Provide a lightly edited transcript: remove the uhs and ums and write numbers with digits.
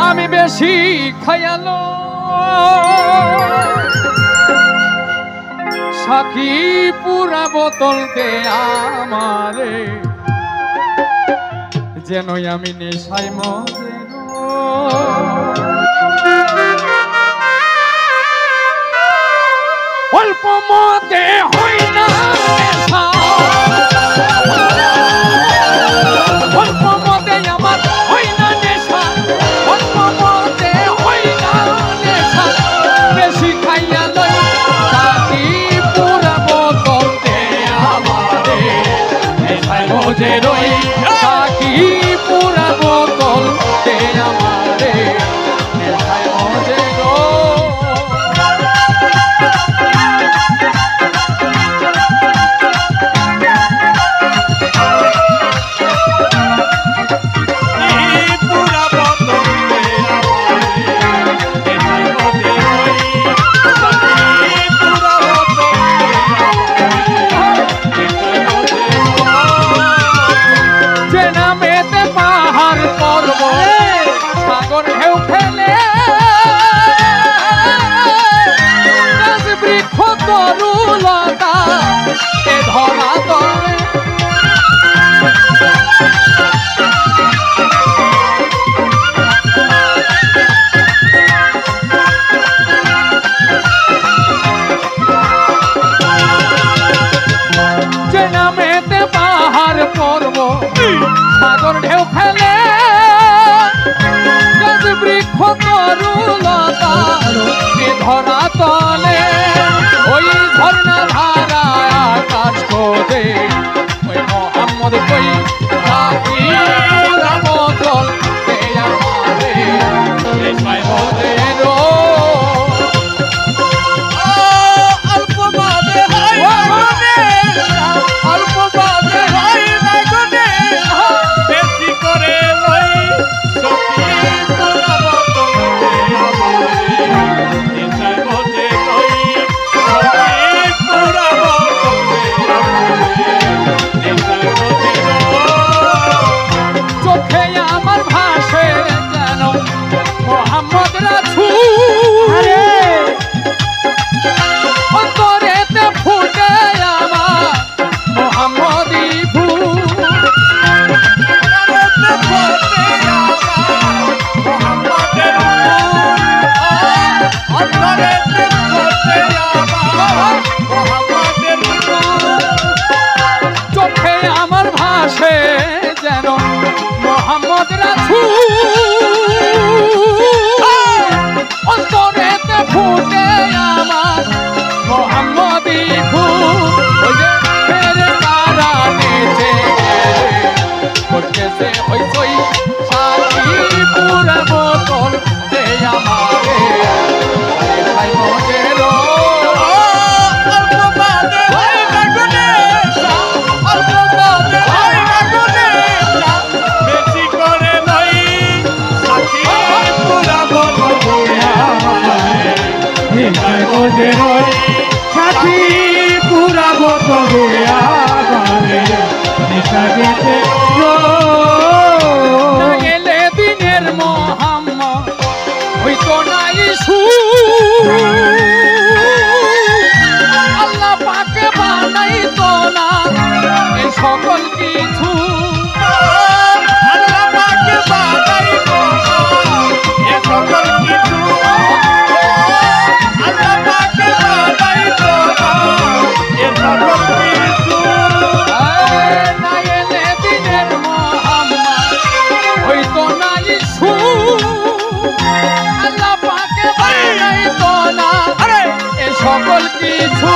আমি বেশি খায়ালো সাকি পুরা বোতল দে আমারে যেন আমি নেশায় মজে অল্প মতে হই না নেশা অল্প মতে আমার হই না নেশা অল্প মতে হই না নেশা বেশি খাইয়া লই সাকি পুরা বোতল দে আমারে নেশায় মজে রই সাকি পুরা বোতল দে আমারে নেশায় মজে রই সাগর ঢেউ ফেলে গাছ বৃক্ষ তরুলতা ধরা তলে ওই ঝর্ণা ধারা আকাশ কোদে ওই মোহাম্মদ কই সাকি পুরা বোতল দে আমারে নেশায় মজে রই অল্প বাদে হয় অল্প বাদে হয় বেশি করে লই সখী পুরা বোতল দে আমারে নেশায় মজে রই সখী পুরা বোতল দে আমারে নেশায় মজে রই চোখে আমার ভাসে যেন মোহাম্মদ রাসূল অন্তরেতে ফুটে আমার মোহাম্মদী ফুল চোখে আমার ভাসে যেন মোহাম্মদ রাসূল অন্তরেতে ফুটে আমার মোহাম্মদী ফুল ওই যে ফেরে তারা নেচে করতেছে ওই সই সাকি পুরা বোতল দে আমারে নেশায় মজে রই অল্প বাদে হয় না গো নেশা অল্প বাদে হয় না গো নেশা বেশি করে লই সাকি পুরা বোতল দে আমারে নেশায় মজে রই সাকি পুরা বোতল দে আমারে নেশায় মজে গেলে দিনের মোহাম্মদ হইতো না ইসু আল্লাহ পাকে বানাইতো না এই সকল কিছু আল্লাহ পাকে বানাইতো না এই সকল কিছু আল্লাহ পাকে বানাইতো না এই সকল কিছু হইতো না ইসু আল্লাহ পাকে বানাইতো না এ সকল কিছু